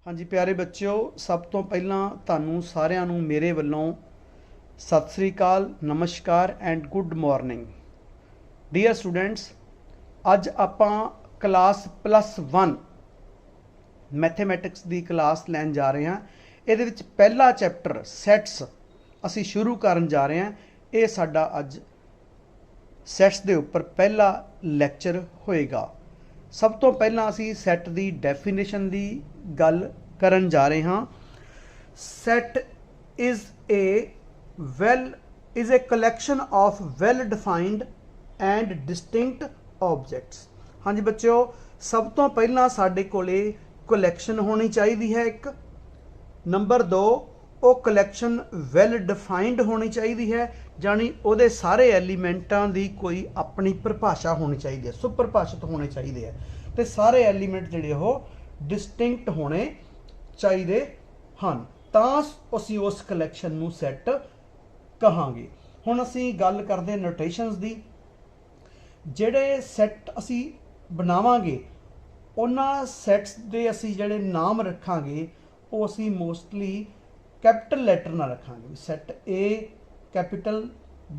हाँ जी प्यारे बच्चों, सब तो पहला ਤੁਹਾਨੂੰ ਸਾਰਿਆਂ ਨੂੰ ਮੇਰੇ ਵੱਲੋਂ ਸਤਿ ਸ੍ਰੀ ਅਕਾਲ, ਨਮਸਕਾਰ and good morning. Dear students, ਅੱਜ ਆਪਾਂ ਕਲਾਸ +1 ਮੈਥਮੈਟਿਕਸ ਦੀ ਕਲਾਸ ਲੈਣ ਜਾ ਰਹੇ ਹਾਂ। ਇਹਦੇ ਵਿੱਚ ਪਹਿਲਾ ਚੈਪਟਰ ਸੈਟਸ ਅਸੀਂ ਸ਼ੁਰੂ ਕਰਨ ਜਾ ਰਹੇ ਹਾਂ। ਇਹ ਸਾਡਾ ਅੱਜ ਸੈਟਸ ਦੇ ਉੱਪਰ ਪਹਿਲਾ ਲੈਕਚਰ ਹੋਏਗਾ। ਸਭ ਤੋਂ ਪਹਿਲਾਂ ਅਸੀਂ ਸੈਟ ਦੀ ਡੈਫੀਨੇਸ਼ਨ ਦੀ ਗੱਲ ਕਰਨ ਜਾ ਰਹੇ ਹਾਂ। Set is a collection of well defined and distinct objects। हाँ जी बच्चों, सब तो पहला साडे कोले कलैक्शन होनी चाहिए है एक। नंबर 2, वो कलैक्शन वैल डिफाइंड होनी चाहिए है, जानी ਉਹਦੇ ਸਾਰੇ ਐਲੀਮੈਂਟਾਂ ਦੀ ਕੋਈ ਆਪਣੀ ਪਰਿਭਾਸ਼ਾ ਹੋਣੀ ਚਾਹੀਦੀ ਹੈ, ਸੁਪਰਿਭਾਸ਼ਿਤ ਹੋਣੇ ਚਾਹੀਦੇ ਹੈ, ਤੇ ਸਾਰੇ ਐਲੀਮੈਂਟ ਜਿਹੜੇ ਉਹ ਡਿਸਟਿੰਕਟ ਹੋਣੇ ਚਾਹੀਦੇ ਹਨ, ਤਾਂ ਅਸੀਂ ਉਸ ਕਲੈਕਸ਼ਨ ਨੂੰ ਸੈੱਟ ਕਹਾਂਗੇ। ਹੁਣ ਅਸੀਂ ਗੱਲ ਕਰਦੇ ਨੋਟੇਸ਼ਨਸ ਦੀ। ਜਿਹੜੇ ਸੈੱਟ ਅਸੀਂ ਬਣਾਵਾਂਗੇ ਉਹਨਾਂ ਸੈੱਟਸ ਦੇ ਅਸੀਂ ਜਿਹੜੇ ਨਾਮ ਰੱਖਾਂਗੇ ਉਹ ਅਸੀਂ ਮੋਸਟਲੀ कैपिटल लैटर ना रखांगे। Set A capital,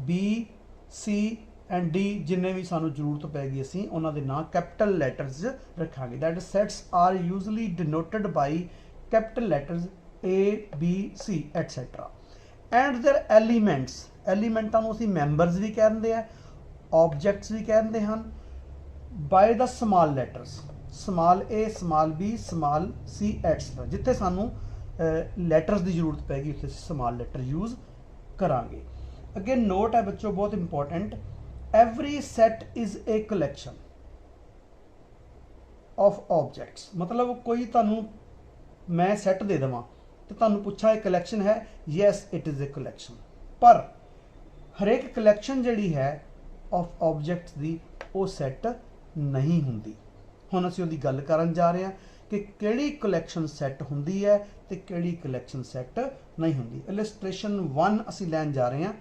B, C and D जिन्ने भी सानू जरूरत पैगी असी उन्होंने नाम कैपिटल लैटर्स रखांगे। That sets are usually denoted by capital letters A, B, C etcetera and their elements. एलीमेंटां नूं असीं मैंबरस भी कहते हैं, ऑब्जेक्ट्स भी कहते हैं, by the small letters, small A, small B, small C etcetera. जिथे सानू लैटर्स की जरूरत पैगी उत्थे स्मॉल लैटर यूज़ करांगे। अगे नोट है बच्चों बहुत important, every set is a collection of objects. मतलब कोई तुहानू मैं सैट दे देवां तो तुहानू पुछा एक कलैक्शन है, yes it is a collection, पर हरेक कलैक्शन जिहड़ी है ऑफ ऑब्जेक्ट्स की वो सैट नहीं हुंदी। हुण असीं उहदी गल करन जा रहे हैं कि किहड़ी कलैक्शन सैट हुंदी है ते किहड़ी कलैक्शन सैट नहीं हुंदी। इलस्ट्रेशन 1 असीं लैण जा रहे हैं।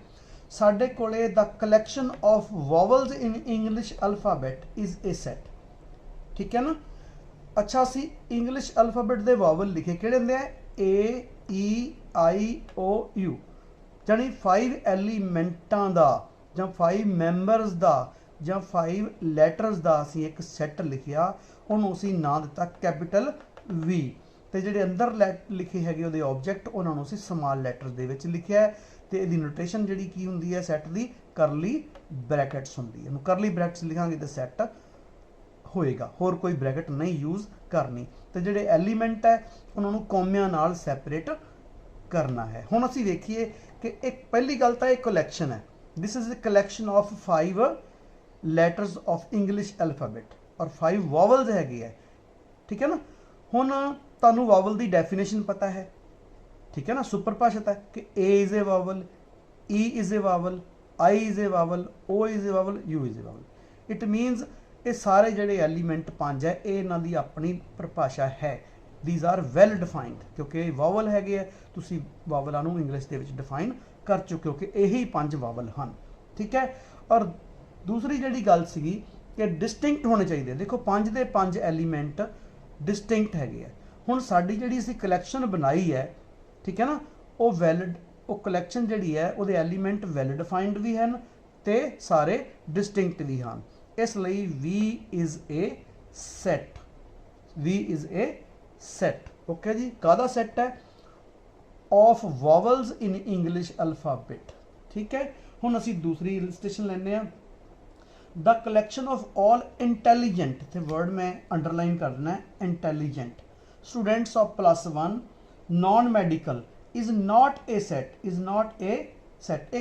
साडे कोले the collection of vowels in English alphabet is a set. ठीक है ना। अच्छा, असीं इंग्लिश अल्फाबैट दे वॉवल लिखे किहड़े हुंदे आ, ए, ई, आई, ओ, यू, जानी 5 एलीमेंटां दा जां 5 मैंबरस दा जां 5 लैटरस दा असीं एक सैट लिखिया, उन्होंने असीं नाम दिता कैपिटल वी, तो जिहड़े अंदर लिखे हैगे उहदे ऑब्जेक्ट उन्होंने असीं स्मॉल लैटर्स दे विच लिखिया है। तो इहदी नोटेशन जिहड़ी की हुंदी है सैट दी, करली ब्रैकेट्स हुंदी है। करली ब्रैकेट्स लिखांगे तो सैट होएगा, होर कोई ब्रैकेट नहीं यूज़ करनी। तो जिहड़े एलीमेंट है उन्होंने कॉमियां नाल सैपरेट करना है। हुण असीं देखिए कि एक पहली गल तां एक कलैक्शन है, this is a collection of 5 letters of English alphabet और 5 वॉवल्स हैगे है। ठीक है ना। हुण तुहानू वॉवल की डेफिनेशन पता है, ठीक है ना, सुपरभाषित है कि A is a vowel, E is a vowel, I is a vowel, O is a vowel, U is a vowel. It means ये सारे जिहड़े एलीमेंट 5 है ये इन्हां दी अपनी परिभाषा है। दीज आर वैल डिफाइंड, क्योंकि वॉवल हैगे है, तुसीं वॉवलां नूं इंग्लिश दे विच डिफाइन कर चुके हो कि यही 5 वॉवल हैं। ठीक है। और दूसरी जिहड़ी गल सीगी कि डिस्टिंक्ट होने चाहिए। देखो 5 दे 5 एलीमेंट डिस्टिंक्ट हैगे है। हुण साडी जिहड़ी असीं कलैक्शन बनाई है, ठीक है ना, वो वैलिड, वो कलैक्शन जिहड़ी है उहदे एलीमेंट वैल डिफाइंड भी हैं ते सारे डिस्टिंक्ट भी हैं। इसलिए V is a set, V is a set. Okay ji, काहदा सैट है, of vowels in English alphabet. ठीक है। हुण असीं दूसरी इलस्ट्रेशन लैंदे आ, the collection of all intelligent, तो वर्ड मैं अंडरलाइन करना है, intelligent students of +1 non medical is not a set, is not a set,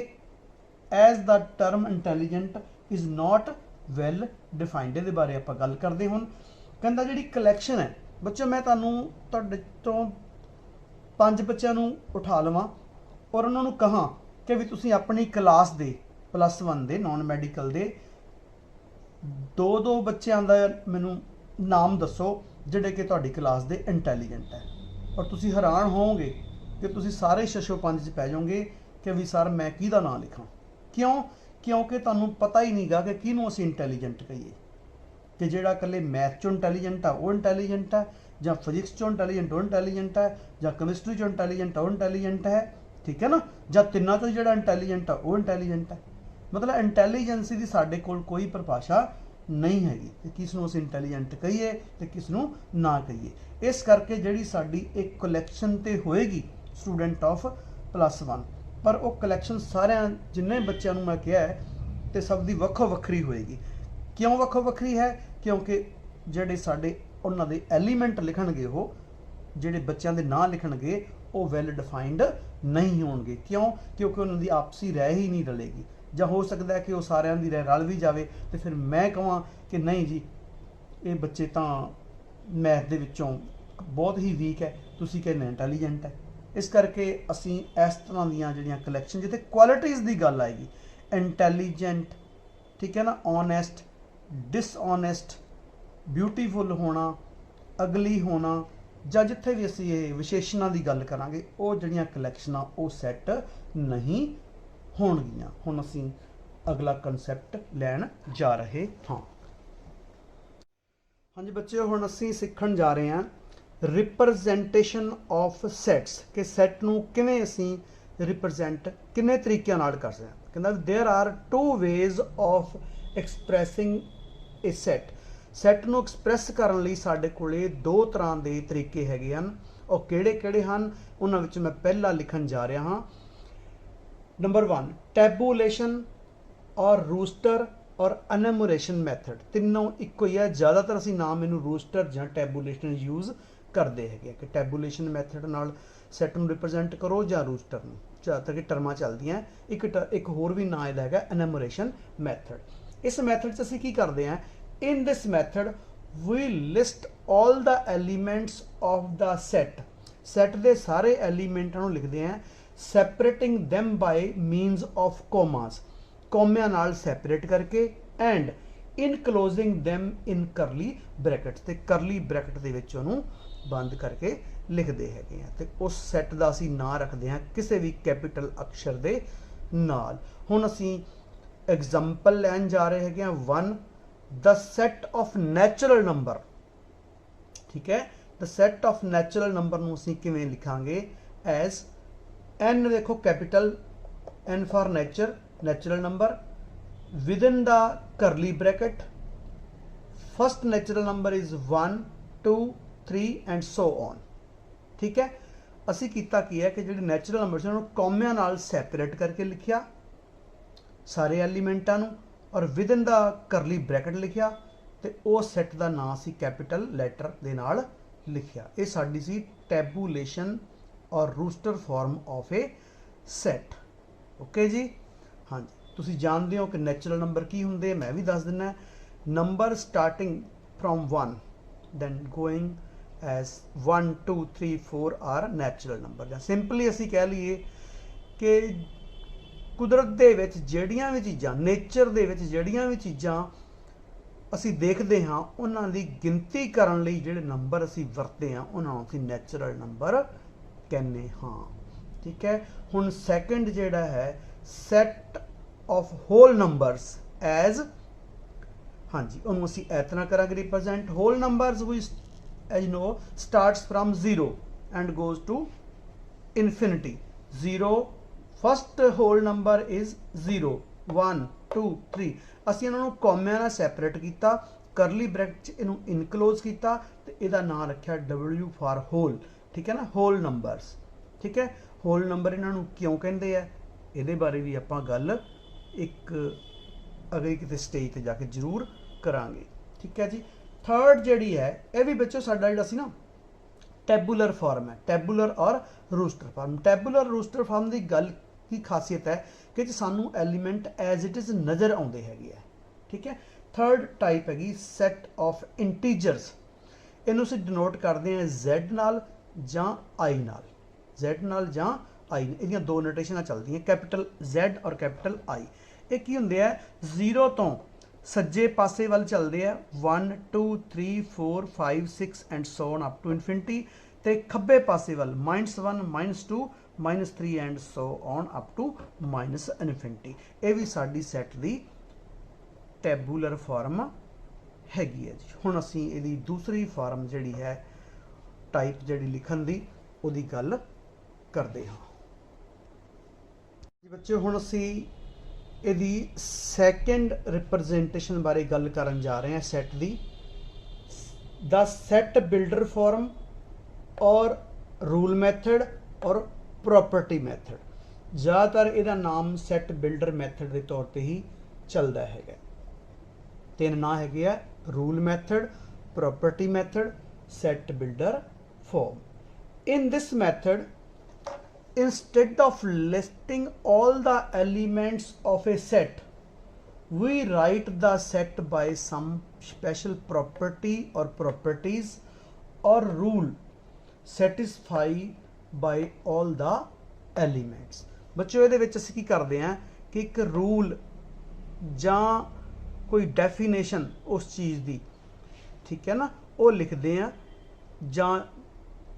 as the term intelligent is not well defined. ये बारे आप गल करते। हुण कहता जी कलैक्शन है बच्चों, मैं तुहाडे तो 5 बच्चों नूं उठा लवां और उन्होंने कहां कि भी तुसीं अपनी क्लास दे +1 दे नॉन मैडिकल दे 2 बच्चों का मैनू नाम दसो जिहड़े कि तुहाडी क्लास दे इंटैलीजेंट है, और तुसीं हैरान होवोगे कि तुसीं सारे 605 च पै जाओगे कि भी सर मैं किहदा नाम लिखां। क्यों? क्योंकि तुहानूं पता ही नहीं गा कि किहनूं असीं इंटैलीजेंट कहीए, कि जिहड़ा कल्ले मैथ चों इंटैलीजेंट आ वो इंटैलीजेंट है, ਜਾਂ ਫਿਜ਼ਿਕਸ ਚੋਂ ਇੰਟੈਲੀਜੈਂਟ ਉਹ ਇੰਟੈਲੀਜੈਂਟ ਹੈ, ਜਾਂ ਕੈਮਿਸਟਰੀ ਚੋਂ ਇੰਟੈਲੀਜੈਂਟ ਉਹ ਇੰਟੈਲੀਜੈਂਟ ਹੈ, ਠੀਕ ਹੈ ਨਾ, ਜਾਂ ਤਿੰਨਾਂ ਤੋਂ ਜਿਹੜਾ ਇੰਟੈਲੀਜੈਂਟ ਆ ਉਹ ਇੰਟੈਲੀਜੈਂਟ ਹੈ। ਮਤਲਬ ਇੰਟੈਲੀਜੈਂਸੀ ਦੀ ਸਾਡੇ ਕੋਲ ਕੋਈ ਪਰਿਭਾਸ਼ਾ ਨਹੀਂ ਹੈਗੀ ਕਿ ਕਿਸ ਨੂੰ ਅਸੀਂ ਇੰਟੈਲੀਜੈਂਟ ਕਹੀਏ ਤੇ ਕਿਸ ਨੂੰ ਨਾ ਕਹੀਏ। ਇਸ ਕਰਕੇ ਜਿਹੜੀ ਸਾਡੀ ਇੱਕ ਕਲੈਕਸ਼ਨ ਤੇ ਹੋਏਗੀ ਸਟੂਡੈਂਟ ਆਫ +1, ਪਰ ਉਹ ਕਲੈਕਸ਼ਨ ਸਾਰਿਆਂ ਜਿੰਨੇ ਬੱਚਿਆਂ ਨੂੰ ਮੈਂ ਕਿਹਾ ਹੈ ਤੇ ਸਭ ਦੀ ਵੱਖੋ ਵੱਖਰੀ ਹੋਏਗੀ। ਕਿਉਂ ਵੱਖੋ ਵੱਖਰੀ ਹੈ? ਕਿਉਂਕਿ ਜਿਹੜੇ ਸਾਡੇ ਉਹਨਾਂ ਦੇ ਐਲੀਮੈਂਟ ਲਿਖਣਗੇ, ਉਹ ਜਿਹੜੇ ਬੱਚਿਆਂ ਦੇ ਨਾਂ ਲਿਖਣਗੇ ਉਹ ਵੈਲ ਡਿਫਾਈਨਡ ਨਹੀਂ ਹੋਣਗੇ। ਕਿਉਂ? ਕਿਉਂਕਿ ਉਹਨਾਂ ਦੀ ਆਪਸੀ ਰਹਿ ਹੀ ਨਹੀਂ ਰਲੇਗੀ, ਜਾਂ ਹੋ ਸਕਦਾ ਹੈ ਕਿ ਉਹ ਸਾਰਿਆਂ ਦੀ ਰਹਿ ਰਲ ਵੀ ਜਾਵੇ ਤੇ ਫਿਰ ਮੈਂ ਕਹਾਂ ਕਿ ਨਹੀਂ ਜੀ ਇਹ ਬੱਚੇ ਤਾਂ ਮੈਥ ਦੇ ਵਿੱਚੋਂ ਬਹੁਤ ਹੀ ਵੀਕ ਹੈ, ਤੁਸੀਂ ਕਹਿੰਦੇ ਇੰਟੈਲੀਜੈਂਟ ਹੈ। ਇਸ ਕਰਕੇ ਅਸੀਂ ਇਸ ਤਰ੍ਹਾਂ ਦੀਆਂ ਜਿਹੜੀਆਂ ਕਲੈਕਸ਼ਨ ਜਿੱਥੇ ਕੁਆਲਿਟੀਜ਼ ਦੀ ਗੱਲ ਆਏਗੀ, ਇੰਟੈਲੀਜੈਂਟ, ਠੀਕ ਹੈ ਨਾ, ਓਨੈਸਟ, ਡਿਸਓਨੈਸਟ, ਬਿਊਟੀਫੁਲ ਹੋਣਾ, ਅਗਲੀ ਹੋਣਾ, ਜਾਂ ਜਿੱਥੇ ਵੀ ਅਸੀਂ ਇਹ ਵਿਸ਼ੇਸ਼ਣਾਂ ਦੀ ਗੱਲ ਕਰਾਂਗੇ ਉਹ ਜਿਹੜੀਆਂ ਕਲੈਕਸ਼ਨਾਂ ਉਹ ਸੈੱਟ ਨਹੀਂ ਹੋਣਗੀਆਂ। ਹੁਣ ਅਸੀਂ ਅਗਲਾ ਕਨਸੈਪਟ ਲੈਣ ਜਾ ਰਹੇ ਹਾਂ। ਹਾਂਜੀ ਬੱਚਿਓ, ਹੁਣ ਅਸੀਂ ਸਿੱਖਣ ਜਾ ਰਹੇ ਹਾਂ ਰਿਪਰਜ਼ੈਂਟੇਸ਼ਨ ਆਫ ਸੈਟਸ, ਕਿ ਸੈੱਟ ਨੂੰ ਕਿਵੇਂ ਅਸੀਂ ਰਿਪਰਜ਼ੈਂਟ ਕਿੰਨੇ ਤਰੀਕਿਆਂ ਨਾਲ ਕਰ ਸਕਦੇ ਹਾਂ। ਕਹਿੰਦਾ there are 2 ways of expressing a set. Set ਨੂੰ ਐਕਸਪ੍ਰੈਸ ਕਰਨ ਲਈ ਸਾਡੇ ਕੋਲੇ 2 ਤਰ੍ਹਾਂ ਦੇ ਤਰੀਕੇ ਹੈਗੇ ਹਨ। ਉਹ ਕਿਹੜੇ ਕਿਹੜੇ ਹਨ ਉਹਨਾਂ ਵਿੱਚ ਮੈਂ ਪਹਿਲਾ ਲਿਖਣ ਜਾ ਰਿਹਾ ਹਾਂ। ਨੰਬਰ 1 ਟੈਬੂਲੇਸ਼ਨ ਔਰ ਰੂਸਟਰ ਔਰ ਅਨਮੋਰੇਸ਼ਨ ਮੈਥਡ। ਤਿੰਨੋਂ ਇੱਕੋ ਹੀ ਹੈ, ਜ਼ਿਆਦਾਤਰ ਅਸੀਂ ਨਾਮ ਇਹਨੂੰ ਰੂਸਟਰ ਜਾਂ ਟੈਬੂਲੇਸ਼ਨ ਯੂਜ਼ ਕਰਦੇ ਹੈਗੇ ਕਿ ਟੈਬੂਲੇਸ਼ਨ ਮੈਥਡ ਨਾਲ ਸੈੱਟ ਨੂੰ ਰਿਪਰਜ਼ੈਂਟ ਕਰੋ ਜਾਂ ਰੂਸਟਰ ਨੂੰ, ਜ਼ਿਆਦਾਤਰ ਕਿ ਟਰਮਾਂ ਚੱਲਦੀਆਂ। ਇੱਕ ਹੋਰ ਵੀ ਨਾਂ ਇਹਦਾ ਹੈਗਾ ਅਨਮੋਰੇਸ਼ਨ ਮੈਥਡ। ਇਸ ਮੈਥਡ 'ਚ ਅਸੀਂ ਕੀ ਕਰਦੇ ਹਾਂ, in this method we list all the elements of the set ਦੇ ਸਾਰੇ ਐਲੀਮੈਂਟਾਂ ਨੂੰ ਲਿਖਦੇ ਹਾਂ separating them by means of commas, ਕੋਮਿਆਂ ਨਾਲ ਸੈਪਰੇਟ ਕਰਕੇ, and enclosing them in curly brackets, ਤੇ ਕਰਲੀ ਬ੍ਰੈਕਟ ਦੇ ਵਿੱਚ ਉਹਨੂੰ ਬੰਦ ਕਰਕੇ ਲਿਖਦੇ ਹੈਗੇ ਆ। ਤੇ ਉਸ ਸੈੱਟ ਦਾ ਅਸੀਂ ਨਾਂ ਰੱਖਦੇ ਹਾਂ ਕਿਸੇ ਵੀ ਕੈਪੀਟਲ ਅਕਸ਼ਰ ਦੇ ਨਾਲ। ਹੁਣ ਅਸੀਂ ਐਗਜ਼ਾਮਪਲ ਲੈਣ ਜਾ ਰਹੇ ਹੈਗੇ ਆ। 1 the set of natural number, ਠੀਕ ਹੈ। the set of natural number ਨੂੰ ਅਸੀਂ ਕਿਵੇਂ ਲਿਖਾਂਗੇ as n, ਦੇਖੋ capital n for nature, natural number, within the curly bracket first natural number is 1 2 3 and so on, ਠੀਕ ਹੈ। ਅਸੀਂ ਕੀਤਾ ਕੀ ਹੈ ਕਿ ਜਿਹੜੇ ਨੈਚੁਰਲ ਨੰਬਰ ਸੀ ਉਹਨਾਂ ਨੂੰ ਕੌਮਿਆਂ ਨਾਲ ਸੈਪਰੇਟ ਕਰਕੇ ਲਿਖਿਆ ਸਾਰੇ ਐਲੀਮੈਂਟਾਂ ਨੂੰ, ਔਰ ਵਿਦਨ ਦਾ ਕਰਲੀ ਬ੍ਰੈਕਟ ਲਿਖਿਆ, ਤੇ ਉਹ ਸੈੱਟ ਦਾ ਨਾਂ ਸੀ ਕੈਪੀਟਲ ਲੈਟਰ ਦੇ ਨਾਲ ਲਿਖਿਆ। ਇਹ ਸਾਡੀ ਸੀ ਟੈਬੂਲੇਸ਼ਨ ਔਰ roster form of a set. Okay ji, ਹਾਂਜੀ ਤੁਸੀਂ ਜਾਣਦੇ ਹੋ ਕਿ ਨੈਚੁਰਲ ਨੰਬਰ ਕੀ ਹੁੰਦੇ, ਮੈਂ ਵੀ ਦੱਸ ਦਿੰਦਾ। Number starting from 1 then going as 1 2 3 4 are natural number. ਜਾਂ ਸਿੰਪਲੀ ਅਸੀਂ ਕਹਿ ਲਈਏ ਕਿ ਕੁਦਰਤ ਦੇ ਵਿੱਚ ਜਿਹੜੀਆਂ ਵੀ ਚੀਜ਼ਾਂ, ਨੇਚਰ ਦੇ ਵਿੱਚ ਜਿਹੜੀਆਂ ਵੀ ਚੀਜ਼ਾਂ ਅਸੀਂ ਦੇਖਦੇ ਹਾਂ ਉਹਨਾਂ ਦੀ ਗਿਣਤੀ ਕਰਨ ਲਈ ਜਿਹੜੇ ਨੰਬਰ ਅਸੀਂ ਵਰਤਦੇ ਹਾਂ ਉਹਨਾਂ ਨੂੰ ਅਸੀਂ ਨੈਚੁਰਲ ਨੰਬਰ ਕਹਿੰਦੇ ਹਾਂ, ਠੀਕ ਹੈ। ਹੁਣ ਸੈਕੰਡ ਜਿਹੜਾ ਹੈ set of whole numbers as, ਹਾਂਜੀ ਉਹਨੂੰ ਅਸੀਂ ਇਸ ਤਰ੍ਹਾਂ ਕਰਾਂਗੇ ਰਿਪਰਜ਼ੈਂਟ। ਹੋਲ ਨੰਬਰਸ ਵੀ as you know starts from 0 and goes to infinity. 0 first whole number is 0 1 2 3। ਅਸੀਂ ਇਹਨਾਂ ਨੂੰ ਕੌਮਿਆਂ ਨਾਲ ਸੈਪਰੇਟ ਕੀਤਾ, ਕਰਲੀ ਬ੍ਰੈਕਟ 'ਚ ਇਹਨੂੰ ਇਨਕਲੋਜ਼ ਕੀਤਾ ਤੇ ਇਹਦਾ ਨਾਮ ਰੱਖਿਆ W ਫਾਰ ਹੋਲ, ਠੀਕ ਹੈ ਨਾ, ਹੋਲ ਨੰਬਰਸ, ਠੀਕ ਹੈ। ਹੋਲ ਨੰਬਰ ਇਹਨਾਂ ਨੂੰ ਕਿਉਂ ਕਹਿੰਦੇ ਆ ਇਹਦੇ ਬਾਰੇ ਵੀ ਆਪਾਂ ਗੱਲ ਇੱਕ ਅਗਲੀ ਕਿਤੇ ਸਟੇਜ ਤੇ ਜਾ ਕੇ ਜ਼ਰੂਰ ਕਰਾਂਗੇ, ਠੀਕ ਹੈ ਜੀ। ਥਰਡ ਜਿਹੜੀ ਹੈ ਇਹ ਵੀ ਬੱਚੋ ਸਾਡਾ ਜਿਹੜਾ ਸੀ ਨਾ ਟੈਬੂਲਰ ਫਾਰਮ ਹੈ, ਟੈਬੂਲਰ ਔਰ ਰੂਸਟਰ ਫਾਰਮ। ਟੈਬੂਲਰ ਰੂਸਟਰ ਫਾਰਮ ਦੀ ਗੱਲ ਕੀ ਖਾਸੀਅਤ ਹੈ ਕਿ ਸਾਨੂੰ ਐਲੀਮੈਂਟ ਐਜ਼ ਇਟ ਇਜ਼ ਨਜ਼ਰ ਆਉਂਦੇ ਹੈਗੇ ਆ, ਠੀਕ ਹੈ। ਥਰਡ ਟਾਈਪ ਹੈਗੀ ਸੈਟ ਆਫ ਇੰਟੀਜਰਸ। ਇਹਨੂੰ ਅਸੀਂ ਡਿਨੋਟ ਕਰਦੇ ਹਾਂ Z ਨਾਲ ਜਾਂ I ਨਾਲ, Z ਨਾਲ ਜਾਂ I। ਇਹਦੀਆਂ ਦੋ ਨੋਟੇਸ਼ਨਾਂ ਚੱਲਦੀਆਂ, ਕੈਪੀਟਲ Z ਔਰ ਕੈਪੀਟਲ I। ਇਹ ਕੀ ਹੁੰਦੇ ਆ, 0 ਤੋਂ ਸੱਜੇ ਪਾਸੇ ਵੱਲ ਚੱਲਦੇ ਆ 1 2 3 4 5 6 and so on up to infinity, ਤੇ ਖੱਬੇ ਪਾਸੇ ਵੱਲ -1 -2 -3 and so on up to infinity. ਇਹ ਵੀ ਸਾਡੀ ਸੈੱਟ ਦੀ ਟੈਬੂਲਰ ਫਾਰਮ ਹੈਗੀ ਹੈ ਜੀ। ਹੁਣ ਅਸੀਂ ਇਹਦੀ ਦੂਸਰੀ ਫਾਰਮ ਜਿਹੜੀ ਹੈ टाइप जिहड़ी लिखण दी उहदी गल करदे हां। बच्चों हुण असीं इहदी सैकेंड रिप्रजेंटेशन बारे गल करन जा रहे हैं सैट दी। द सैट बिल्डर फॉर्म और रूल मैथड और प्रॉपर्टी मैथड। ज़्यादातर इहदा नाम सैट बिल्डर मैथड के तौर पर ही चलता है। तीन नाम है rule method, property method, set builder form. In this method instead of listing all the elements of a set, we write the set by some special property or properties or rule satisfied by all the elements। बच्चों ये असीं की करते हैं कि एक rule जां कोई डेफिनेशन उस चीज़ की, ठीक है ना, वो लिखते हैं जां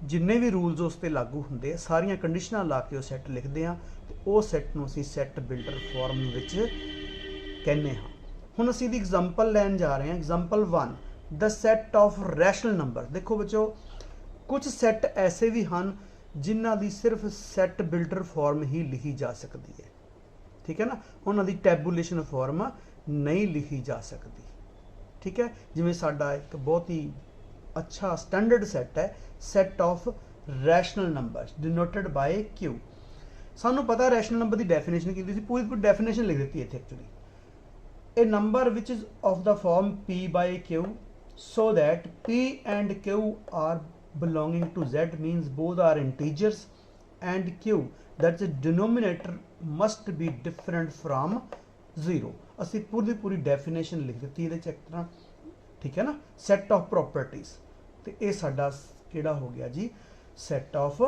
जिन्ने भी रूल्स उस पर लागू होंगे सारिया कंडीशनां ला के सैट लिखते हैं तो वो सैट नूं असीं सैट बिल्डर फॉर्म विच कहने हाँ। हुण असीं दी एग्जांपल लैन जा रहे हैं। Example 1 the set of rational number. देखो बच्चों कुछ सैट ऐसे भी हैं जिन्हां दी सिर्फ सैट बिल्डर फॉर्म ही लिखी जा सकती है, ठीक है ना, उन्हां दी टैबूलेशन फॉर्म नहीं लिखी जा सकती, ठीक है। जिवें साडा एक बहुत ही अच्छा स्टैंडर्ड सैट है set of rational number denoted by Q. सानू पता रैशनल नंबर की डेफिनेशन की पूरी पूरी डेफिनेशन लिख दी है actually. A number which is of the form p by Q so that p and q are belonging to z means both are integers and q that is denominator must be different from 0। असी पूरी पूरी definition लिख दी है check तरह, ठीक है ना। सैट ऑफ प्रॉपर्टीज तो ये साडा किहड़ा हो गया जी सैट ऑफ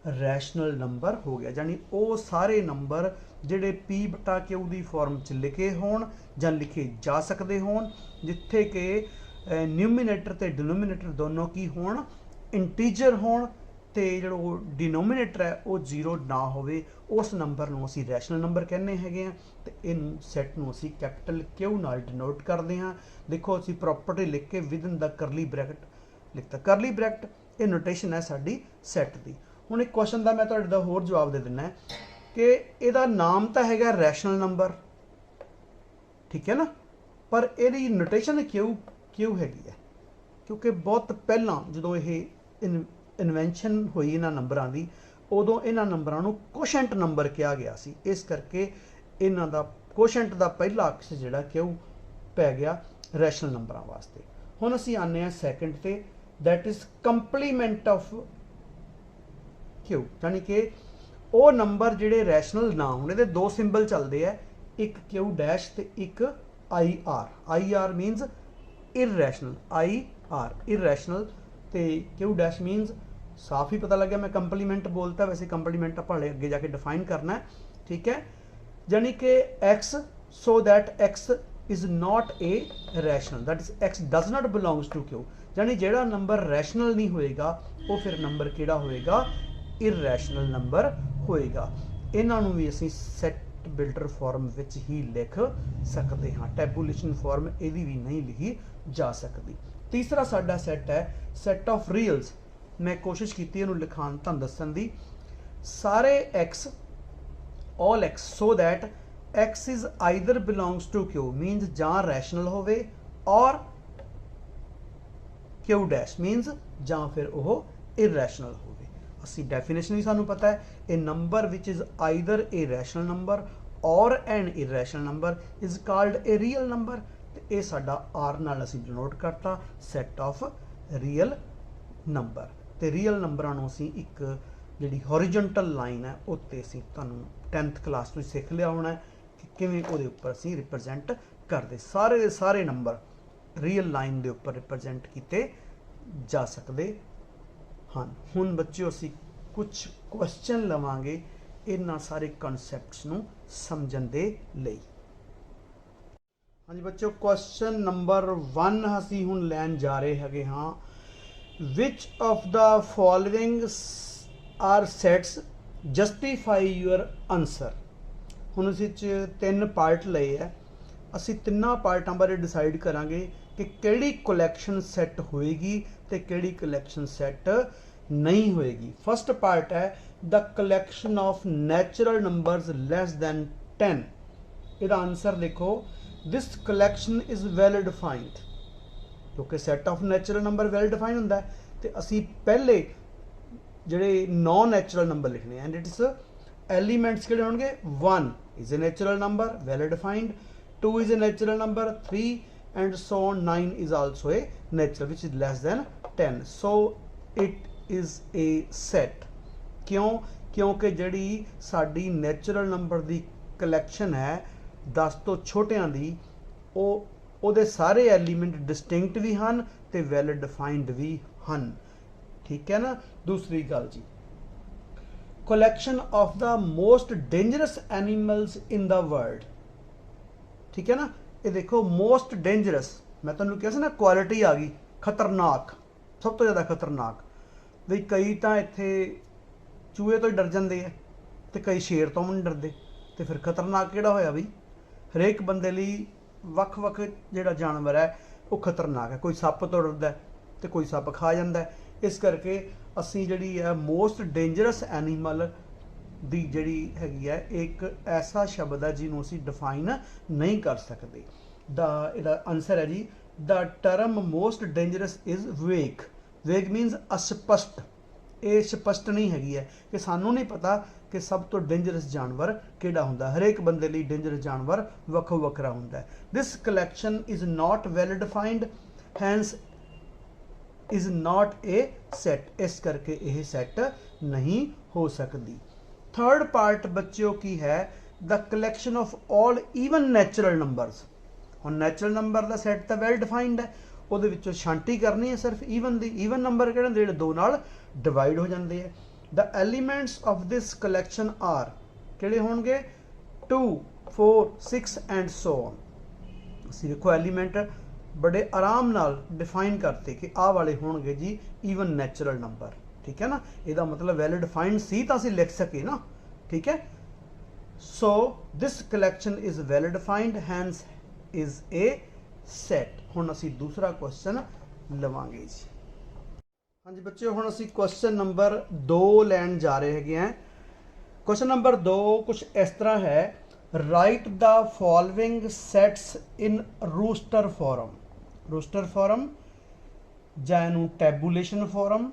रैशनल नंबर हो गया, यानी वो सारे नंबर जिहड़े p बटा क्यू दी फॉर्म च लिखे होण जां लिखे जा सकते होण, जिथे कि न्यूमीनेटर ते डिनोमीनेटर दोनों की होण इंटीजर होण ते जिहड़ा डिनोमीनेटर है वो 0 ना होवे, उस नंबर नूं असीं रैशनल नंबर कहने हैगे आ। ते इन सैट नूं असीं कैपिटल क्यू नाल डिनोट करते हैं। देखो असीं प्रॉपर्टी लिख के विद इन द करली ब्रैकेट लिखता, करली ब्रैकेट ये नोटेशन है साडी सैट दी। हुण एक क्वेश्चन का मैं तुहाडे दा होर जवाब दे दिना है कि इहदा नाम तो हैगा रैशनल नंबर, ठीक है ना, पर इहदी नोटेशन क्यू हैगी है क्योंकि बहुत पहला जो ये इन्वेंशन हुई इन्हां नंबरां दी उदों इन्हां नंबरां नूं कोशेंट नंबर कहा गया सी, इस करके इन्हां दा कोशेंट दा पहला अक्षर जिहड़ा क्यू पै गया रैशनल नंबरां वास्ते। हुण असीं आने हैं सैकेंड ते that is complement of Q, यानी कि वो नंबर जिहड़े रैशनल ना होने दे दो सिंबल चलते हैं, एक क्यू डैश ते एक आई आर मीनस इररैशनल, इररैशनल ते क्यू डैश मीनस साफ ही पता लग गया मैं कंप्लीमेंट बोलता, वैसे कंप्लीमेंट आप अगे जाके डिफाइन करना है, ठीक है। यानी कि X so that X is not a rational, that is X does not belongs to Q, यानी जिहड़ा नंबर रैशनल नहीं होएगा वो फिर नंबर किहड़ा होएगा इररैशनल नंबर होएगा। इन्हां नूं भी असीं सैट बिल्डर फॉर्म विच ही लिख सकते हाँ, टैबूलेशन फॉर्म इहदी भी नहीं लिखी जा सकती। तीसरा साडा सैट है सैट ऑफ रियल्स। मैं कोशिश की इहनूं लिखाण तुहानूं दस्सण दी, सारे X all X so that X is either belongs to Q means जां रैशनल होवे और क्यू डैश मीनस जां फिर वह इररैशनल होवे। असी डेफिनेशन भी सानू पता है, a number which is either a rational number or an irrational number is called a real number. तो ये साडा आर नाल असी डिनोट करता सैट ऑफ रियल नंबर। तो रियल नंबरां नूं असी एक जिहड़ी हॉरिजोंटल लाइन है उत्ते असी तुहानूं 10th क्लास तो सीख लिया होना है कि किवें उहदे उपर असी रिप्रजेंट करते, सारे दे सारे नंबर रियल लाइन के उपर रिप्रजेंट किए जा सकते हैं। हुण बच्चों असी कुछ क्वेश्चन लवांगे इन्हां सारे कॉन्सैप्ट्स नूं समझण दे लई। हाँ जी बच्चों, क्वेश्चन नंबर 1 असी हुण लैन जा रहे हैगे हाँ, which of the following are sets justify your answer. हुण असीं 3 पार्ट लए है, असी तिन्ना पार्टां बारे डिसाइड करांगे कि किहड़ी कलैक्शन सैट होएगी ते किहड़ी कलैक्शन सैट नहीं होएगी। फर्स्ट पार्ट है the collection of natural numbers less than 10। ਇਹਦਾ आंसर देखो, this collection is well defined, क्योंकि set of natural number well defined होंदा है, तो असी पहले ਜਿਹੜੇ नॉन नैचुरल नंबर लिखने एंड इट्स एलीमेंट्स किहड़े होणगे, 1 is a natural number well defined, 2 is a natural number, 3 and so on, 9 is also a natural which is less than 10, so it is a set. क्यों? क्योंकि जिहड़ी साडी natural number दी collection है 10 तो छोटियां दी, ਉਹਦੇ ਸਾਰੇ एलीमेंट डिस्टिंक्ट भी हैं तो वैल डिफाइंड भी हैं। ठीक है ना। दूसरी गल जी, collection of the most dangerous animals in the world. ठीक है ना। ये देखो मोस्ट डेंजरस, मैं तुहानू कहा सी ना क्वालिटी आ गई, खतरनाक, सब तो ज़्यादा खतरनाक। बई कई तो इत्थे चूहे तो ही डर जाते हैं, तो कई शेर तो भी नहीं डरते, तो फिर खतरनाक किहड़ा होया बई? हरेक बंदे लई ਵੱਖ-ਵੱਖ ਜਿਹੜਾ जानवर है वो खतरनाक है। कोई सप तो डरदा तो कोई सप खा जाता है। इस करके असी जिहड़ी है मोस्ट डेंजरस एनीमल दी जिहड़ी हैगी है एक ऐसा शब्द है जिन्हों असी डिफाइन नहीं कर सकते। इहदा आंसर है जी the term most dangerous is vague. Vague मीनस अस्पष्ट, ये स्पष्ट नहीं हैगी है कि सानू नहीं पता कि सब तो डेंजरस जानवर किहड़ा हुंदा। हरेक बंदे लई डेंजरस जानवर वक्खो वक्खरा हुंदा है। This collection is not well defined, hence is not a set, इस करके यह सैट नहीं हो सकती। थर्ड पार्ट बच्चों की है the collection of all even natural numbers. हुण नैचुरल नंबर का सैट तो वैल डिफाइंड है, ਉਹਦੇ ਵਿੱਚੋਂ ਛਾਂਟੀ ਕਰਨੀ ਹੈ ਸਿਰਫ ਈਵਨ ਦੀ। ਈਵਨ ਨੰਬਰ ਕਿਹੜੇ ਜਿਹੜੇ 2 ਨਾਲ ਡਿਵਾਈਡ ਹੋ ਜਾਂਦੇ ਹੈ। The elements of this collection are ਕਿਹੜੇ ਹੋਣਗੇ? 2 4 6 ਐਂਡ ਸੋ ਔਨ। ਅਸੀਂ ਦੇਖੋ ਐਲੀਮੈਂਟ बड़े आराम नाल डिफाइन करते कि आह वाले होणगे जी ईवन नैचुरल नंबर। ठीक है ना। ਇਹਦਾ मतलब वैल डिफाइंड सी तो ਅਸੀਂ लिख सके ना। ठीक है। So this collection is well defined, hence is a set. हुण असी दूसरा क्वेश्चन लवांगे जी। हाँ जी बच्चों, हुण असी क्वेश्चन नंबर 2 लैन जा रहे हैं। क्वेश्चन नंबर 2 कुछ इस तरह है, write the following sets in roster form. Roster form ਜਾਂ ਇਹਨੂੰ ਟੈਬੂਲੇਸ਼ਨ ਫਾਰਮ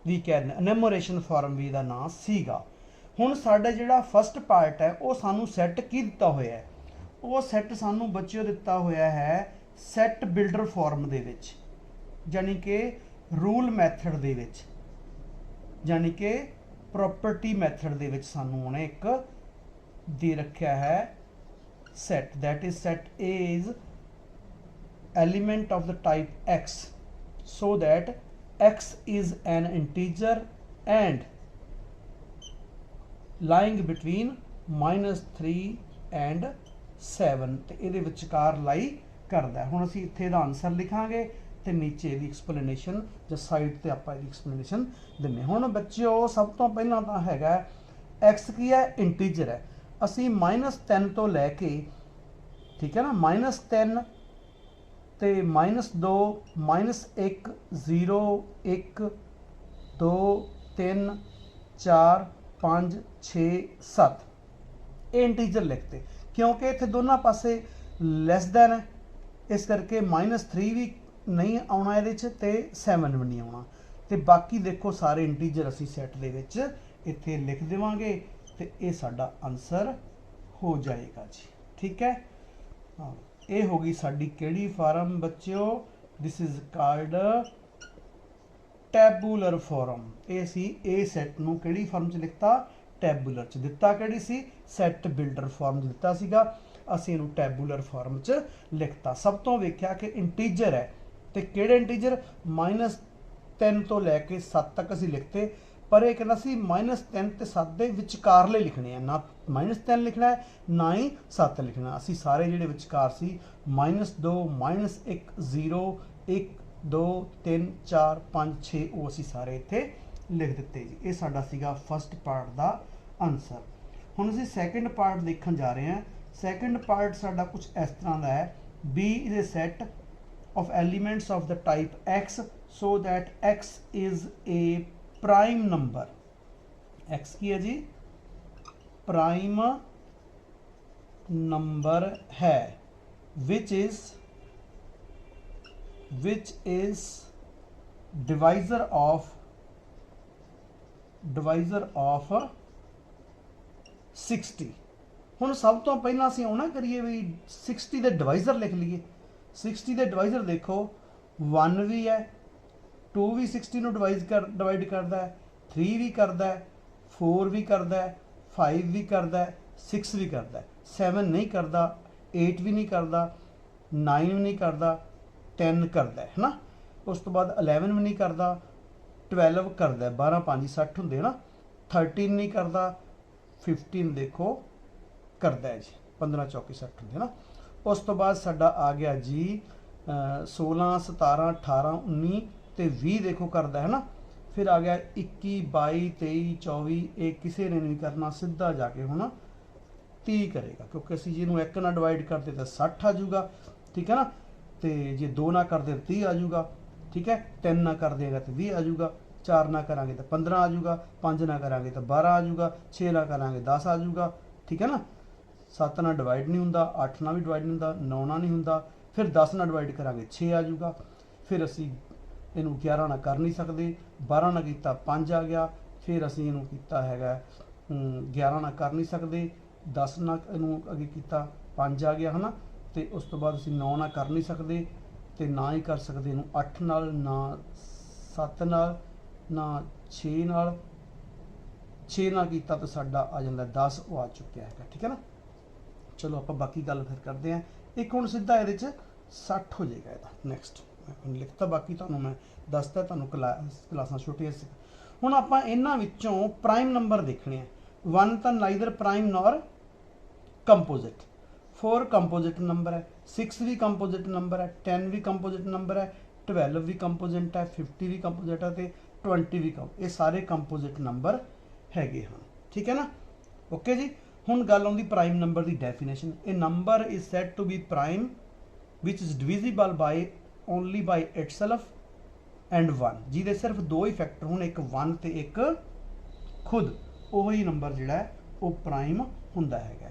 ਵੀ ਕਹਿੰਦੇ, ਐਨਮੋਰੇਸ਼ਨ ਫਾਰਮ ਵੀ ਇਹਦਾ ਨਾਂ ਸੀਗਾ। ਹੁਣ ਸਾਡਾ ਜਿਹੜਾ ਫਸਟ ਪਾਰਟ ਹੈ ਉਹ ਸਾਨੂੰ ਸੈੱਟ ਕੀ ਦਿੱਤਾ ਹੋਇਆ ਹੈ? ਉਹ ਸੈੱਟ ਸਾਨੂੰ ਬੱਚਿਓ ਦਿੱਤਾ ਹੋਇਆ ਹੈ ਸੈੱਟ ਬਿਲਡਰ ਫਾਰਮ ਦੇ ਵਿੱਚ, ਯਾਨੀ ਕਿ ਰੂਲ ਮੈਥਡ ਦੇ ਵਿੱਚ, ਯਾਨੀ ਕਿ ਪ੍ਰੋਪਰਟੀ ਮੈਥਡ ਦੇ ਵਿੱਚ ਸਾਨੂੰ ਉਹਨੇ ਇੱਕ ਦੇ ਰੱਖਿਆ ਹੈ set, that is set A is element of the type x, so that x is an integer and lying between -3 and 7 ਤੇ ਇਹਦੇ ਵਿਚਕਾਰ ਲਾਈ ਕਰਦਾ। ਹੁਣ ਅਸੀਂ ਇੱਥੇ ਇਹਦਾ ਆਨਸਰ ਲਿਖਾਂਗੇ ਤੇ ਨੀਚੇ ਇਹਦੀ ਐਕਸਪਲੇਨੇਸ਼ਨ ਜਾਂ ਸਾਈਡ ਤੇ ਆਪਾਂ ਇਹਦੀ ਐਕਸਪਲੇਨੇਸ਼ਨ ਦਿੰਨੇ। ਹੁਣ ਬੱਚਿਓ ਸਭ ਤੋਂ ਪਹਿਲਾਂ ਤਾਂ ਹੈਗਾ x ਕੀ ਹੈ? ਇੰਟੀਜਰ ਹੈ। ਅਸੀਂ -3 ਤੋਂ ਲੈ ਕੇ, ठीक है ना, -3 ਤੇ -2 -1 0 1 2 3 4 5 6 7 ਇਹ ਇੰਟੀਜਰ ਲਿਖਤੇ, क्योंकि इतने दोनों पासे लैस दैन है, इस करके -3 भी नहीं आना ये, 7 भी नहीं आना। तो बाकी देखो सारे इंटीजर असी सैट दे विच इत्थे लिख देवांगे तो ये साडा आंसर हो जाएगा जी। ठीक है। हाँ, ये होगी साडी केड़ी फार्म बच्चों? This is called tabular form. ये सी ए सैट नूं केड़ी फॉर्म च लिखता? टैबूलर च दिता। केड़ी सी? सैट बिल्डर फॉर्म दिता सीगा, असीं इहनूं टैबूलर फॉर्म च लिखता। सब तो वेख्या कि इंटीजर है तो किहड़े इंटीजर? -3 तो लैके 7 तक असीं लिखते, पर यह कहना सी -3 ते 7 दे विचकारले लिखने हैं, ना -3 लिखना है ना ही 7 लिखना। असी सारे जिहड़े विचकार सी -2 -1 0 1 2 3 4 5 6 वो असी सारे इत्थे लिख दिते जी। ये साडा सीगा फस्ट पार्ट का आंसर। हुण असीं सैकेंड पार्ट देखण जा रहे हैं। सैकेंड पार्ट साडा कुछ इस तरह का है, B is a set of elements of the type X, so that X is a prime number, x की है जी प्राइम नंबर है, विच इज डिवाइजर ऑफ 60। ਹੁਣ ਸਭ ਤੋਂ ਪਹਿਲਾਂ ਅਸੀਂ ਆਉਣਾ ਕਰੀਏ ਵੀ 60 ਦੇ ਡਿਵਾਈਜ਼ਰ ਲਿਖ ਲਈਏ। 60 ਦੇ ਡਿਵਾਈਜ਼ਰ ਦੇਖੋ 1 ਵੀ ਹੈ, 2 ਵੀ 60 ਨੂੰ ਡਿਵਾਈਡ ਕਰਦਾ ਹੈ, 3 ਵੀ ਕਰਦਾ ਹੈ, 4 ਵੀ ਕਰਦਾ ਹੈ, 5 ਵੀ ਕਰਦਾ ਹੈ, 6 ਵੀ ਕਰਦਾ ਹੈ, 7 नहीं करता, 8 भी नहीं करता, 9 भी नहीं करता, 10 करता है ना। उस तो बाद 11 भी नहीं करता, 12 करता है, 12 5 60 होंगे ना, 13 नहीं करता, 15 देखो करता है जी, 15 चौकी 60 होंगे ना। उस तो बाद साडा आ गया जी 16 17 18 19 तो 20 देखो करता है ना। फिर आ गया 21 22 23 24, ये किसी ने नहीं करना, सीधा जाके होना 30 करेगा, क्योंकि असी जिन्होंने 1 ना डिवाइड करते तो 60 आ जाऊगा, ठीक है ना। तो जे 2 ना कर दे 30 आ जाऊगा, ठीक है। 3 ना कर देगा तो 20 आ जाऊगा, 4 ना करांगे तो 15 आ जाऊगा, 5 ना करांगे तो 12 आ जाऊगा, 6 ना करांगे 10 आ जाऊगा, ठीक है ना। 7 ना डिवाइड नहीं होंदा, 8 ना भी डिवाइड नहीं होंदा, 9 ना नहीं होंदा, फिर 10 ना डिवाइड करांगे 6 आ जाऊगा, फिर असी इनू 11 ना कर नहीं सकते, 12 ना किया 5 आ गया, फिर असी इनू किया हैगा 11 ना कर नहीं सकते, 10 ना इनू अगे किया 5 आ गया है ना। तो उस तो बाद असी 9 ना कर नहीं सकते, तो ना ही कर सकते इनू 8 नाल, ना 7 नाल, ना 6 नाल, 6 ना किया तो साडा आ जाता 10, वो आ चुका है, ठीक है ना। चलो आप बाकी गल फिर करते हैं। एक हुण सीधा ये 60 हो जाएगा ਇਹਦਾ। नैक्सट मैं लिखता, बाकी तुहानूं मैं दसता, तुहानूं क्लासां छोटियां सी। हुण आपां इन्हां विच्चों प्राइम नंबर देखने हैं। 1 तो neither prime nor composite, 4 composite number है, 6 भी कंपोजिट नंबर है, 10 भी कंपोजिट नंबर है, 12 भी कंपोजिट है, 50 भी कंपोजिट है, तो 20 भी ये सारे कंपोजिट नंबर हैगे हैं, ठीक है ना। ओके जी। हुण गल आउंदी प्राइम नंबर की definition. A number is said to be prime which is divisible by only by itself and 1, जिहदे सिर्फ 2 ही फैक्टर होण, एक 1 ते एक खुद, ਉਹੀ नंबर जिहड़ा है वो प्राइम हुंदा हैगा।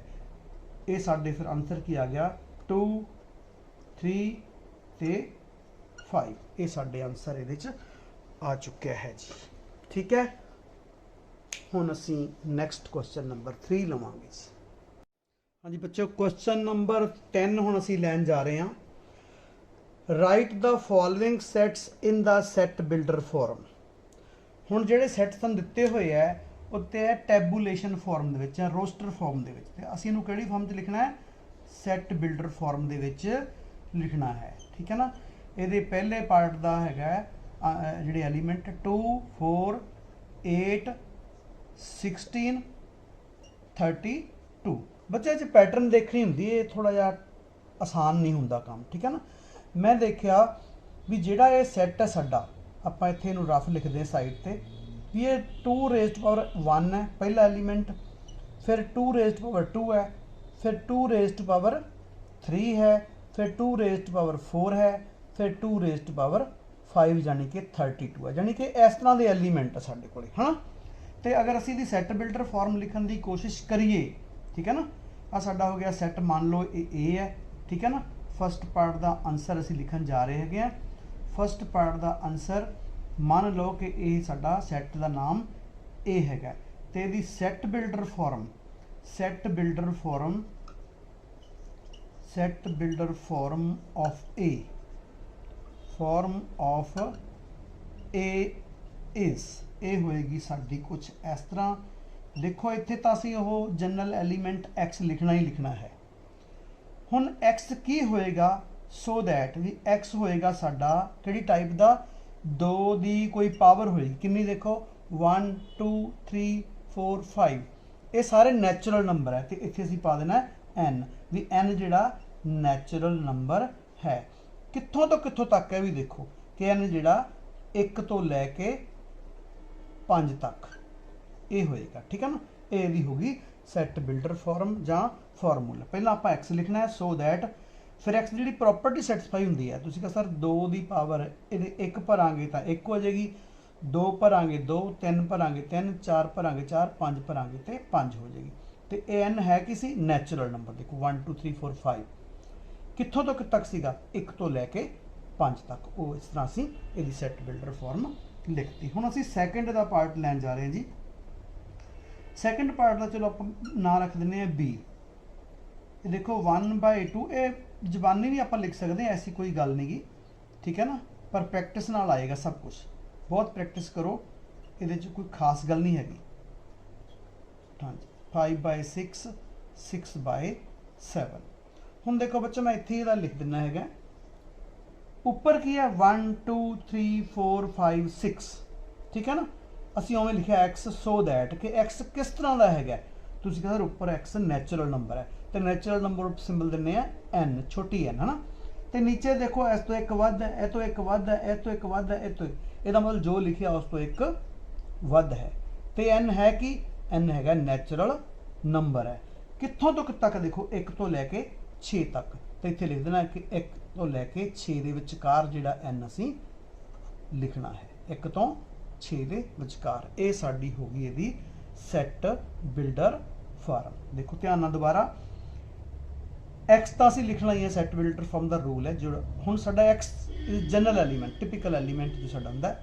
ये साडे फिर आंसर की आ गया 2 3 ते 5, ये साडे आंसर ये आ चुका है जी, ठीक है। हुण असीं नैक्सट क्वेश्चन नंबर 3 लवांगे जी। हाँ जी बच्चों, क्वेश्चन नंबर 10 हुण असीं लैण जा रहे हैं। Write the following sets in the set builder form. हुण जिहड़े सैट तुहानूं दित्ते होए है उत्ते है टैबूलेशन फॉर्म दे विच, रोस्टर फॉर्म दे विच, ते असीं इहनूं किहड़ी फॉर्म 'च लिखना है, सैट बिल्डर फॉर्म दे विच लिखना है, ठीक है ना। इहदे पहले पार्ट दा हैगा जिहड़े एलीमेंट 2 4 8 16 32। बच्चे इह पैटर्न देखनी हुंदी है, थोड़ा जिहा आसान नहीं हुंदा काम, ठीक है ना। मैं देखा भी जिहड़ा ये सैट है साडा, आपां इत्थे इहनूं रफ लिखदे साइड ते भी, ये 2 रेज़ पावर 1 है पहला एलीमेंट, फिर 2 रेज़ पावर 2 है, फिर 2 रेज़ पावर 3 है, फिर 2 रेज़ पावर 4 है, फिर 2 रेज़ पावर 5, यानी कि 32 है। यानी कि इस तरह के एलीमेंट है साडे कोल, है ना। तो अगर असीं दी सैट बिल्डर फॉर्म लिखण की कोशिश करिए, ठीक है ना, आ साडा हो गया सैट, मान लो ये ए है, ठीक है ना। फस्ट पार्ट का आंसर असीं लिखण जा रहे हैं। फस्ट पार्ट का आंसर मान लो कि ये साडा सैट का नाम ए हैगा, तो यदि set builder form of A is, ये होएगी साडी कुछ इस तरह। देखो इत्थे तो असीं ओह जनरल एलीमेंट एक्स लिखना ही लिखना है। हुण एक्स की होएगा, सो दैट भी एक्स होएगा साडा किहड़ी टाइप का, 2 की कोई पावर होएगी, कितनी देखो 1 2 3 4 5, ये सारे नैचुरल नंबर है, तो इत्थे असीं पा देना एन, भी एन जिहड़ा नैचुरल नंबर है। कित्थों तो कित्थों तक है भी देखो कि एन जिहड़ा 1 तो लैके 5 तक ये होएगा, ठीक है ना। ये होगी सैट बिल्डर फॉर्म जां फॉर्मूला। पहला आपां एक्स लिखना है, सो दैट फिर एक्स जी प्रॉपर्टी सैटिस्फाई होंगी है, तुसीं कहा सर 2 की पावर ये 1 भरांगे तो 1 हो जाएगी, 2 ਭਰਾਂਗੇ 2, 3 ਭਰਾਂਗੇ 3, 4 ਭਰਾਂਗੇ 4, 5 ਭਰਾਂਗੇ ਤੇ 5 ਹੋ ਜਾਏਗੀ। ਤੇ ਇਹ n ਹੈ ਕੀ ਸੀ? Natural number. ਦੇਖੋ 1 2 3 4 5 ਕਿੱਥੋਂ ਤੱਕ ਸੀਗਾ? 1 ਤੋਂ ਲੈ ਕੇ 5 ਤੱਕ। ਉਹ ਇਸ ਤਰ੍ਹਾਂ ਅਸੀਂ ਇਹਦੀ ਸੈਟ ਬਿਲਡਰ ਫਾਰਮ ਲਿਖਤੀ। ਹੁਣ ਅਸੀਂ ਸੈਕੰਡ ਦਾ ਪਾਰਟ ਲੈਣ ਜਾ ਰਹੇ ਹਾਂ ਜੀ। ਸੈਕੰਡ ਪਾਰਟ ਦਾ ਚਲੋ ਆਪਾਂ ਨਾਂ ਰੱਖ ਦਿੰਦੇ ਹਾਂ B। ਇਹ ਦੇਖੋ 1/2, ਇਹ ਜ਼ਬਾਨੀ ਵੀ ਆਪਾਂ ਲਿਖ ਸਕਦੇ ਹਾਂ, ਐਸੀ ਕੋਈ ਗੱਲ ਨਹੀਂ ਗੀ, ਠੀਕ ਹੈ ਨਾ, ਪਰ ਪ੍ਰੈਕਟਿਸ ਨਾਲ ਆਏਗਾ ਸਭ ਕੁਝ। ਬਹੁਤ ਪ੍ਰੈਕਟਿਸ ਕਰੋ, ਇਹਦੇ 'ਚ ਕੋਈ ਖਾਸ ਗੱਲ ਨਹੀਂ ਹੈਗੀ। ਹਾਂਜੀ 5/6 6/7। ਹੁਣ ਦੇਖੋ ਬੱਚੋ ਮੈਂ ਇੱਥੇ ਇਹਦਾ ਲਿਖ ਦਿੰਦਾ ਹੈਗਾ। ਉੱਪਰ ਕੀ ਹੈ? 1 2 3 4 5 6, ਠੀਕ ਹੈ ਨਾ। ਅਸੀਂ ਉਵੇਂ ਲਿਖਿਆ x ਸੋ ਦੈਟ ਕਿ x ਕਿਸ ਤਰ੍ਹਾਂ ਦਾ ਹੈਗਾ। ਤੁਸੀਂ ਕਹਿੰਦੇ ਉੱਪਰ x ਨੈਚੁਰਲ ਨੰਬਰ ਹੈ, ਤੇ ਨੈਚੁਰਲ ਨੰਬਰ ਸਿੰਬਲ ਦਿੰਦੇ ਆ n, ਛੋਟੀ n, ਹੈ ਨਾ। ਤੇ ਨੀਚੇ ਦੇਖੋ ਇਸ ਤੋਂ ਇੱਕ ਵੱਧ ਹੈ, ਇਹ ਤੋਂ ਇੱਕ ਵੱਧ ਹੈ, ਇਹ ਤੋਂ ਇੱਕ ਵੱਧ ਹੈ, ਇਹ ਤੋਂ ਇਹਦਾ ਮਤਲਬ ਜੋ ਲਿਖਿਆ ਉਸ ਤੋਂ ਇੱਕ ਵੱਧ ਹੈ। ਤੇ n ਹੈ ਕੀ? n ਹੈਗਾ ਨੈਚੁਰਲ ਨੰਬਰ ਹੈ। ਕਿੱਥੋਂ ਤੋਂ ਤੱਕ? ਦੇਖੋ 1 ਤੋਂ ਲੈ ਕੇ 6 ਤੱਕ। ਤੇ ਇੱਥੇ ਲਿਖ ਦੇਣਾ ਕਿ 1 ਤੋਂ ਲੈ ਕੇ 6 ਦੇ ਵਿਚਕਾਰ ਜਿਹੜਾ n ਅਸੀਂ ਲਿਖਣਾ ਹੈ, 1 ਤੋਂ 6 ਦੇ ਵਿਚਕਾਰ। ਇਹ ਸਾਡੀ ਹੋ ਗਈ ਇਹਦੀ ਸੈਟ ਬਿਲਡਰ ਫਾਰਮ। ਦੇਖੋ ਧਿਆਨ ਨਾਲ ਦੁਬਾਰਾ, x ਤਾਂ ਅਸੀਂ ਲਿਖਣਾ ਹੀ ਹੈ, ਸੈਟ ਬਿਲਡਰ ਫਾਰਮ ਦਾ ਰੂਲ ਹੈ। ਜਿਹੜਾ ਹੁਣ ਸਾਡਾ x general element, typical element ਜੋ ਸਾਡਾ ਹੁੰਦਾ ਹੈ।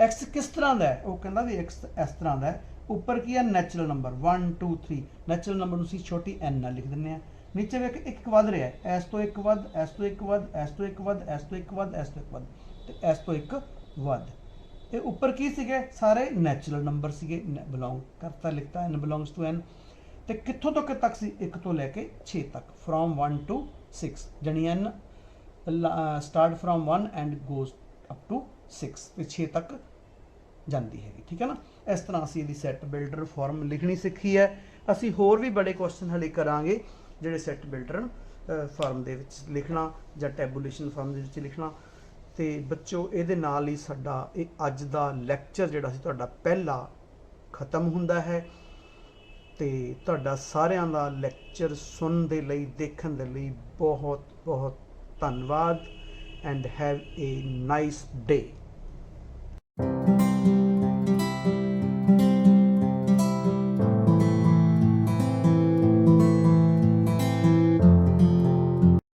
x ਕਿਸ ਤਰ੍ਹਾਂ ਦਾ ਹੈ? ਉਹ ਕਹਿੰਦਾ ਵੀ x ਇਸ ਤਰ੍ਹਾਂ ਦਾ ਹੈ। ਉੱਪਰ ਕੀ ਹੈ? Natural number 1 2 3। ਨੈਚੁਰਲ ਨੰਬਰ ਨੂੰ ਅਸੀਂ ਛੋਟੀ n ਨਾਲ ਲਿਖ ਦਿੰਦੇ ਹਾਂ। ਨੀਚੇ ਵੇਖ ਇੱਕ ਵੱਧ ਰਿਹਾ ਹੈ, ਇਸ ਤੋਂ ਇੱਕ ਵੱਧ, ਇਸ ਤੋਂ ਇੱਕ ਵੱਧ, ਇਸ ਤੋਂ ਇੱਕ ਵੱਧ, ਇਸ ਤੋਂ ਇੱਕ ਵੱਧ, ਇਸ ਤੋਂ ਇੱਕ ਵੱਧ, ਤੇ ਇਸ ਤੋਂ ਇੱਕ ਵੱਧ। ਇਹ ਉੱਪਰ ਕੀ ਸੀਗੇ? ਸਾਰੇ ਨੈਚੁਰਲ ਨੰਬਰ ਸੀਗੇ। ਬਿਲੋਂਗ ਕਰਤਾ, ਲਿਖਤਾ n ਬਿਲੋਂਗਸ ਟੂ n। ਤੇ ਕਿੱਥੋਂ ਤੱਕ ਸੀ? 1 ਤੋਂ ਲੈ ਕੇ 6 ਤੱਕ, ਫਰੋਮ 1 to 6, ਜਾਨੀ n start from 1 and goes up to 6, ਤੇ 6 ਤੱਕ ਜਾਂਦੀ ਹੈਗੀ, ਠੀਕ ਹੈ ਨਾ। ਇਸ ਤਰ੍ਹਾਂ ਅਸੀਂ ਇਹਦੀ ਸੈਟ ਬਿਲਡਰ ਫਾਰਮ ਲਿਖਣੀ ਸਿੱਖੀ ਹੈ। ਅਸੀਂ ਹੋਰ ਵੀ ਬੜੇ ਕੁਐਸਚਨ ਹਲੇ ਕਰਾਂਗੇ ਜਿਹੜੇ ਸੈਟ ਬਿਲਡਰ ਫਾਰਮ ਦੇ ਵਿੱਚ ਲਿਖਣਾ ਜਾਂ ਟੈਬੂਲੇਸ਼ਨ ਫਾਰਮ ਦੇ ਵਿੱਚ ਲਿਖਣਾ। ਤੇ ਬੱਚੋ ਇਹਦੇ ਨਾਲ ਹੀ ਸਾਡਾ ਇਹ ਅੱਜ ਦਾ ਲੈਕਚਰ ਜਿਹੜਾ ਸੀ ਤੁਹਾਡਾ ਪਹਿਲਾ ਖਤਮ ਹੁੰਦਾ ਹੈ। ਤੇ ਤੁਹਾਡਾ ਸਾਰਿਆਂ ਦਾ ਲੈਕਚਰ ਸੁਣਨ ਦੇ ਲਈ, ਦੇਖਣ ਦੇ ਲਈ ਬਹੁਤ ਬਹੁਤ ਧੰਨਵਾਦ। And have A nice day.